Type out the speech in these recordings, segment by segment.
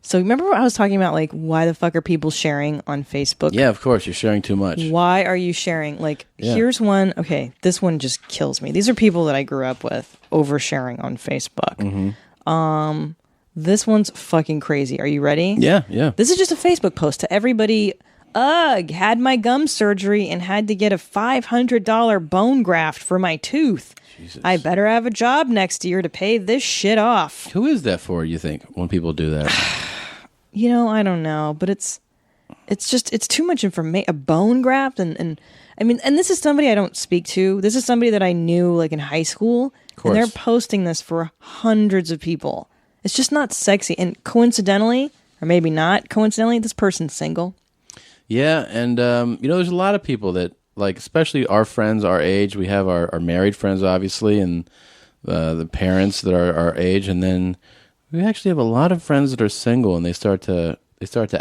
So remember I was talking about like why the fuck are people sharing on Facebook? Yeah, of course. You're sharing too much. Why are you sharing? Like, here's one. Okay, this one just kills me. These are people that I grew up with oversharing on Facebook. This one's fucking crazy. Are you ready? Yeah, yeah. This is just a Facebook post to everybody. Ugh, had my gum surgery and had to get a $500 bone graft for my tooth. Jesus. I better have a job next year to pay this shit off. Who is that for, you think, when people do that? You know, I don't know, but it's too much information. A bone graft and I mean, and this is somebody I don't speak to. This is somebody that I knew like in high school, and they're posting this for hundreds of people. It's just not sexy. And coincidentally, or maybe not coincidentally, this person's single. Yeah, and you know, there's a lot of people that, like, especially our friends our age. We have our married friends, obviously, and the parents that are our age, and then we actually have a lot of friends that are single, and they start to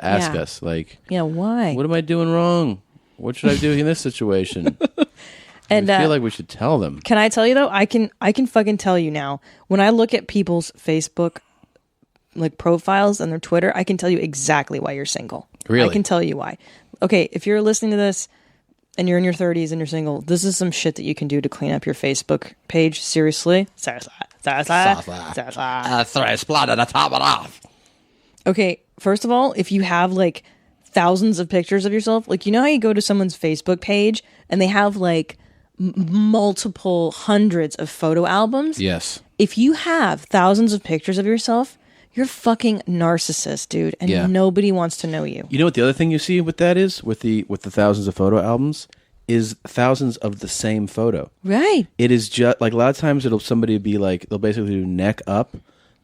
ask us, like, yeah, why? What am I doing wrong? What should I do in this situation? And I feel like we should tell them. Can I tell you though? I can fucking tell you now. When I look at people's Facebook like profiles and their Twitter, I can tell you exactly why you're single. Really? I can tell you why. Okay, if you're listening to this and you're in your 30s and you're single, this is some shit that you can do to clean up your Facebook page. Seriously. Okay, first of all, if you have like thousands of pictures of yourself, like, you know how you go to someone's Facebook page and they have like multiple hundreds of photo albums? Yes. If you have thousands of pictures of yourself, you're fucking narcissist, dude, and nobody wants to know you. You know what the other thing you see with that is, with the thousands of photo albums, is thousands of the same photo. Right. It is just like a lot of times somebody be like, they'll basically do neck up,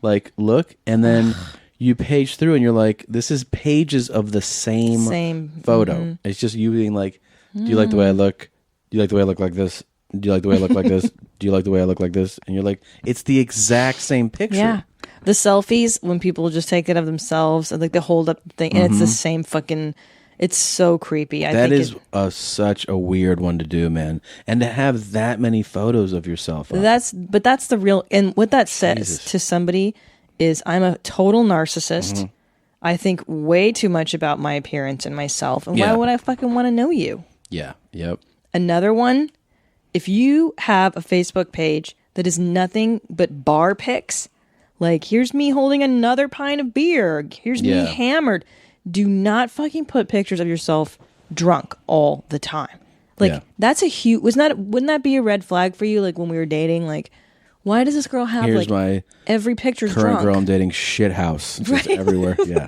like look, and then you page through and you're like, this is pages of the same photo. Mm-hmm. It's just you being like, do you like the way I look? Do you like the way I look like this? Do you like the way I look like this? Do you like the way I look like this? And you're like, it's the exact same picture. Yeah. The selfies, when people just take it of themselves and like they hold up the thing, and it's the same fucking, it's so creepy. That is such a weird one to do, man. And to have that many photos of yourself. That's the real, and what that says to somebody is, I'm a total narcissist. Mm-hmm. I think way too much about my appearance and myself. And why would I fucking want to know you? Yeah. Yep. Another one, if you have a Facebook page that is nothing but bar pics, like, here's me holding another pint of beer, here's me hammered, do not fucking put pictures of yourself drunk all the time. Like, that's a huge, wouldn't that be a red flag for you? Like, when we were dating, like, why does this girl have, here's like, my every picture's current drunk? Girl I'm dating shit house. Just everywhere. Yeah.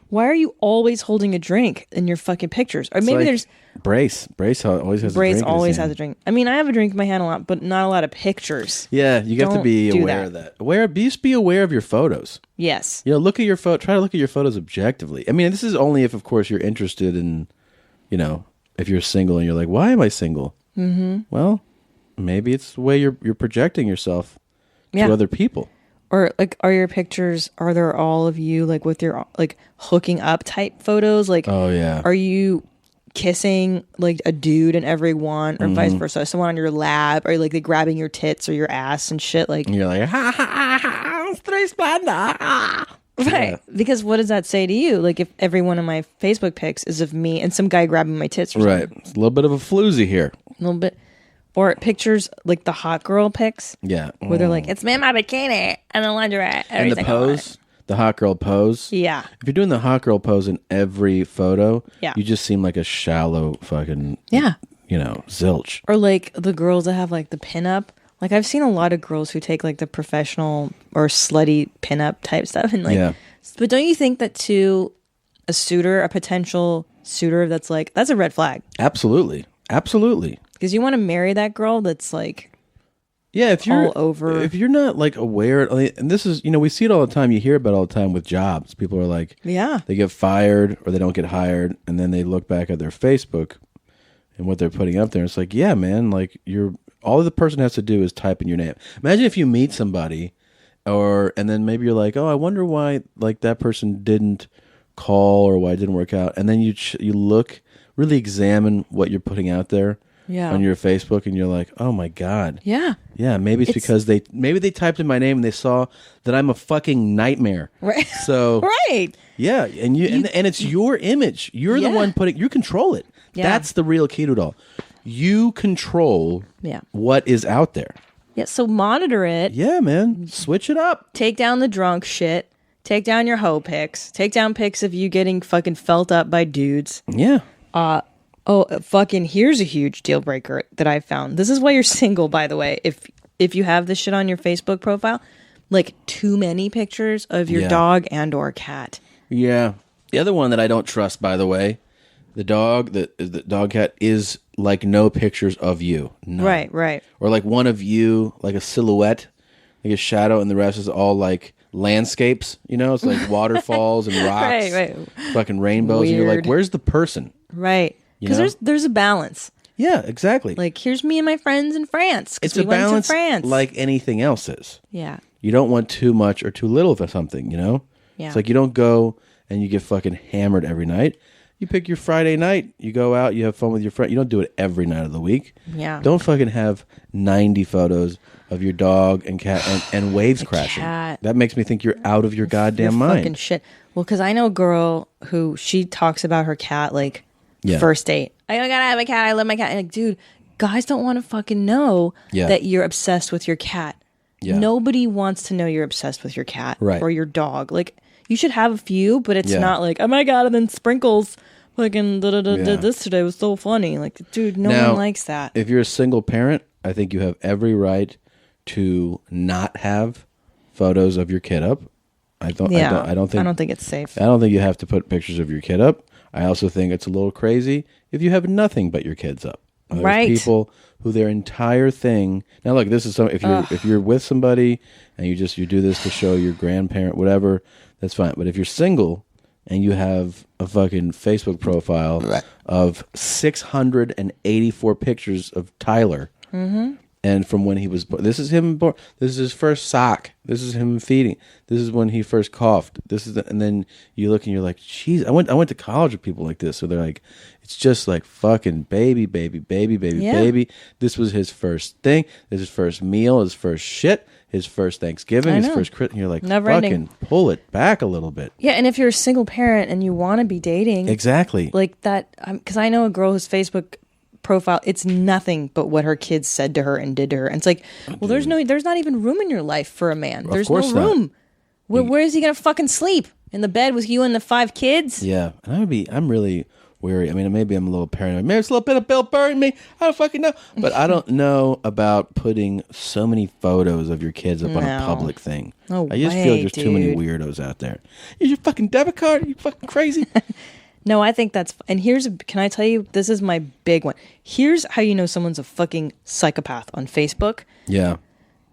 Why are you always holding a drink in your fucking pictures? Or maybe like there's Brace always has Brace a drink. always has a drink. I mean, I have a drink in my hand a lot, but not a lot of pictures. Yeah, you have to be aware of that. Just be aware of your photos. Yes. You know, look at your try to look at your photos objectively. I mean, this is only if, of course, you're interested in, you know, if you're single and you're like, why am I single? Mm-hmm. Well, maybe it's the way you're projecting yourself to other people. Or like, are your pictures, are there all of you like with your like hooking up type photos? Like, oh yeah, are you kissing like a dude in every one, or vice versa? Someone on your lap, or like they grabbing your tits or your ass and shit. Like, and you're like, ha ha ha ha, right? Yeah. Because what does that say to you? Like, if every one of my Facebook pics is of me and some guy grabbing my tits, or right? Something. It's a little bit of a floozy here. A little bit. Or pictures like the hot girl pics. Yeah. Where they're like, it's me in my bikini and the lingerie. And the pose, the hot girl pose. Yeah. If you're doing the hot girl pose in every photo, yeah, you just seem like a shallow fucking, you know, zilch. Or like the girls that have like the pinup. Like, I've seen a lot of girls who take like the professional or slutty pinup type stuff. And like, but don't you think that to a potential suitor, that's a red flag? Absolutely. Absolutely. Because you want to marry that girl that's like, if you're all over. If you're not like aware, and this is, you know, we see it all the time. You hear about it all the time with jobs. People are like, they get fired or they don't get hired, and then they look back at their Facebook and what they're putting up there. It's like, yeah, man, like all the person has to do is type in your name. Imagine if you meet somebody, and then maybe you're like, oh, I wonder why like that person didn't call or why it didn't work out, and then you look, really examine what you're putting out there. on your Facebook, and you're like, oh my God. Yeah. Yeah, maybe it's because they typed in my name and they saw that I'm a fucking nightmare. Right. So right. Yeah, and and it's your image. You're the one you control it. Yeah. That's the real key to it all. You control what is out there. Yeah, so monitor it. Yeah, man. Switch it up. Take down the drunk shit. Take down your hoe pics. Take down pics of you getting fucking felt up by dudes. Yeah. Fucking here's a huge deal breaker that I found. This is why you're single, by the way. If you have this shit on your Facebook profile, like too many pictures of your dog and or cat. Yeah. The other one that I don't trust, by the way, the dog cat is like no pictures of you. None. Right. Or like one of you, like a silhouette, like a shadow, and the rest is all like landscapes. You know, it's like waterfalls and rocks, right. Fucking rainbows. Weird. And you're like, where's the person? Right. Because there's a balance. Yeah, exactly. Like, here's me and my friends in France. It's a balance like anything else is. Yeah. You don't want too much or too little of something, you know? Yeah. It's like you don't go and you get fucking hammered every night. You pick your Friday night, you go out, you have fun with your friend. You don't do it every night of the week. Yeah. Don't fucking have 90 photos of your dog and cat and waves crashing. Cat. That makes me think you're out of your goddamn mind. Fucking shit. Well, because I know a girl who she talks about her cat like first date. I gotta have a cat. I love my cat. And like, dude, guys don't want to fucking know that you're obsessed with your cat. Yeah. Nobody wants to know you're obsessed with your cat or your dog. Like, you should have a few, but it's not like, oh my God, and then Sprinkles fucking did this today. It was so funny. Like, dude, no one likes that. If you're a single parent, I think you have every right to not have photos of your kid up. I don't think it's safe. I don't think you have to put pictures of your kid up. I also think it's a little crazy if you have nothing but your kids up. There's people who their entire thing. Now, look, this is if you're with somebody and you do this to show your grandparent, whatever, that's fine. But if you're single and you have a fucking Facebook profile of 684 pictures of Tyler, and from when he was born, this is him born. This is his first sock. This is him feeding. This is when he first coughed. And then you look and you're like, jeez, I went to college with people like this. So they're like, it's just like fucking baby. This was his first thing. This is his first meal, his first shit, his first Thanksgiving, his first Christmas. And you're like, fucking pull it back a little bit. Yeah, and if you're a single parent and you want to be dating, exactly, like that, because I know a girl whose Facebook profile, it's nothing but what her kids said to her and did to her, and it's like, well, there's not even room in your life for a man. There's no room. Where is he gonna fucking sleep? In the bed with you and the 5 kids? Yeah, and I'm really weary. I mean, maybe I'm a little paranoid. Maybe it's a little bit of Bill Burr in me. I don't fucking know. But I don't know about putting so many photos of your kids up on a public thing. No I just feel like there's too many weirdos out there. Use your fucking debit card? Are you fucking crazy? No, I think that's... And can I tell you, this is my big one. Here's how you know someone's a fucking psychopath on Facebook. Yeah.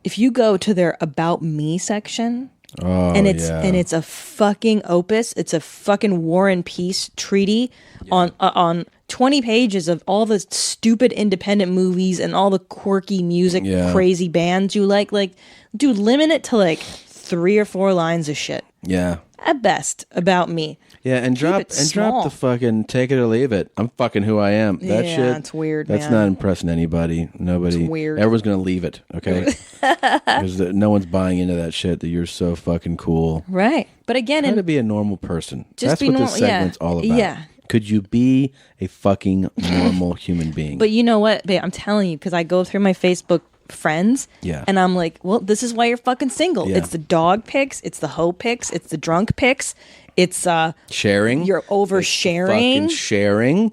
If you go to their About Me section... and it's a fucking opus. It's a fucking War and Peace treaty on 20 pages of all the stupid independent movies and all the quirky music, crazy bands you like. Like, dude, limit it to like 3 or 4 lines of shit. Yeah. At best, about me. Yeah, and drop the fucking take it or leave it. I'm fucking who I am. That shit. It's weird. That's not impressing anybody. Nobody. It's weird. Everyone's gonna leave it. Okay. Because no one's buying into that shit. That you're so fucking cool. Right. But again, try to be a normal person. That's what this segment's all about. Yeah. Could you be a fucking normal human being? But you know what, babe? I'm telling you, because I go through my Facebook friends, and I'm like, well, this is why you're fucking single. It's the dog pics, it's the hoe pics, it's the drunk pics, it's sharing. You're oversharing. Fucking sharing.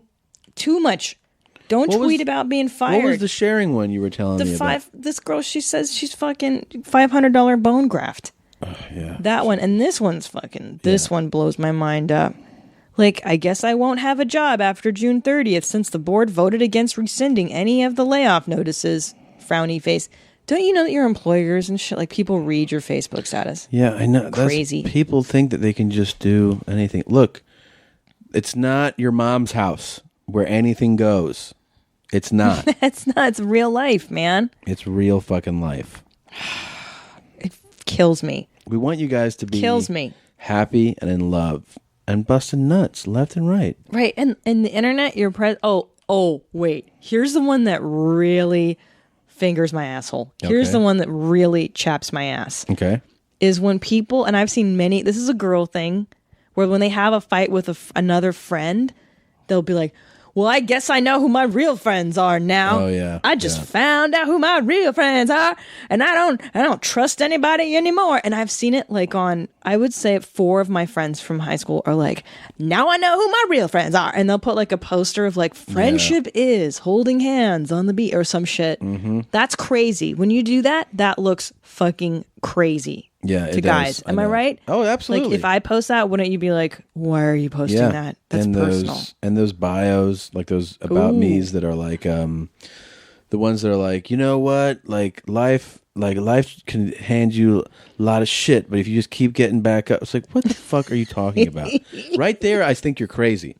Too much. Don't tweet about being fired. What was the sharing one you were telling me about? This girl, she says she's fucking $500 bone graft. Yeah. That one, and this one's fucking. This one blows my mind up. Like, I guess I won't have a job after June 30th since the board voted against rescinding any of the layoff notices. Frowny face. Don't you know that your employers and shit, like, people read your Facebook status? Yeah, I know. Crazy. People think that they can just do anything. Look, it's not your mom's house where anything goes. It's not. It's not. It's real life, man. It's real fucking life. It kills me. We want you guys to be happy and in love and busting nuts left and right. Right. And the internet, Oh, wait. Here's the one that really fingers my asshole. Here's the one that really chaps my ass. Okay. Is when people, and I've seen many, this is a girl thing, where when they have a fight with another friend, they'll be like, well, I guess I know who my real friends are now. Oh, yeah. I just found out who my real friends are, and I don't trust anybody anymore. And I've seen it like on, I would say 4 of my friends from high school are like, now I know who my real friends are. And they'll put like a poster of like, friendship is holding hands on the beach or some shit. Mm-hmm. That's crazy. When you do that, that looks fucking crazy. Yeah, to guys. Am I right? Oh, absolutely. Like if I post that, wouldn't you be like, why are you posting that? That's and personal. Those bios, like those about me's that are like the ones that are like, you know what? Like life can hand you a lot of shit, but if you just keep getting back up, it's like, what the fuck are you talking about? Right there, I think you're crazy.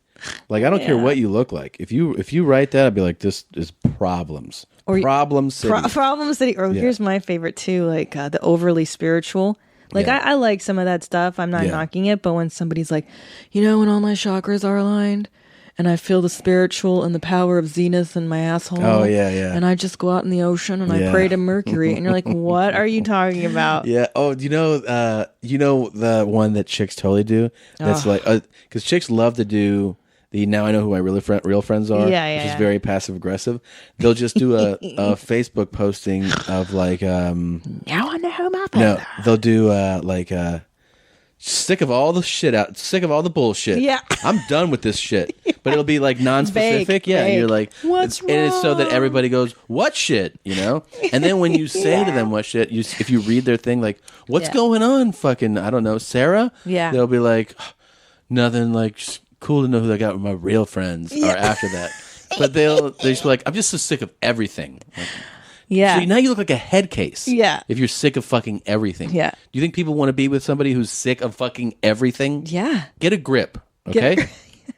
Like I don't care what you look like. If you write that, I'd be like, this is problems. Or Problem City. Problem City. Or here's my favorite too, like the overly spiritual. Like I like some of that stuff. I'm not knocking it, but when somebody's like, you know, when all my chakras are aligned and I feel the spiritual and the power of Zenith in my asshole. Oh yeah. And I just go out in the ocean and I pray to Mercury, and you're like, what are you talking about? Yeah. Oh, you know the one that chicks totally do. That's like because chicks love to do. Now I know who my real friends are, which is very passive aggressive. They'll just do a Facebook posting of like now I know who my friends are. They'll do sick of all the shit out, sick of all the bullshit. Yeah. I'm done with this shit. But it'll be like non-specific. Vague. And you're like, what's wrong? And it's so that everybody goes, what shit? You know? And then when you say to them what shit, if you read their thing, like, what's going on, fucking, I don't know, Sarah? Yeah. They'll be like, nothing, like, just cool to know who I got with my real friends are after that. But they'll just be like, I'm just so sick of everything. Like, so now you look like a head case. Yeah. If you're sick of fucking everything. Yeah. Do you think people want to be with somebody who's sick of fucking everything? Yeah. Get a grip. Okay?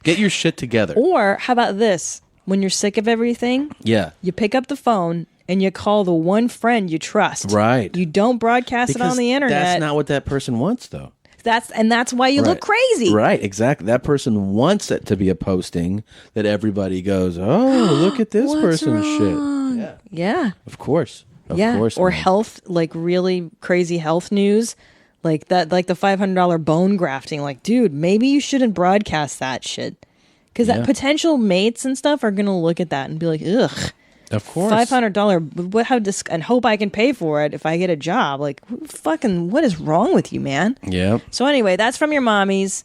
Get your shit together. Or how about this? When you're sick of everything, you pick up the phone and you call the one friend you trust. Right. You don't broadcast it on the internet. That's not what that person wants, though. That's why you look crazy. Right, exactly. That person wants it to be a posting that everybody goes, oh, look at this person's shit. Yeah. Of course. Of course. Or health, like really crazy health news. Like that, like the $500 bone grafting. Like, dude, maybe you shouldn't broadcast that shit. Because that potential mates and stuff are going to look at that and be like, ugh. Of course. $500, and hope I can pay for it if I get a job. Like, what is wrong with you, man? Yeah. So anyway, that's from your mommies.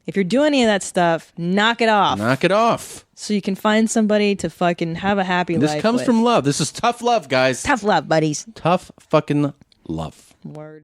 If you're doing any of that stuff, knock it off. Knock it off. So you can find somebody to fucking have a happy life. This comes from love. This is tough love, guys. Tough love, buddies. Tough fucking love. Word.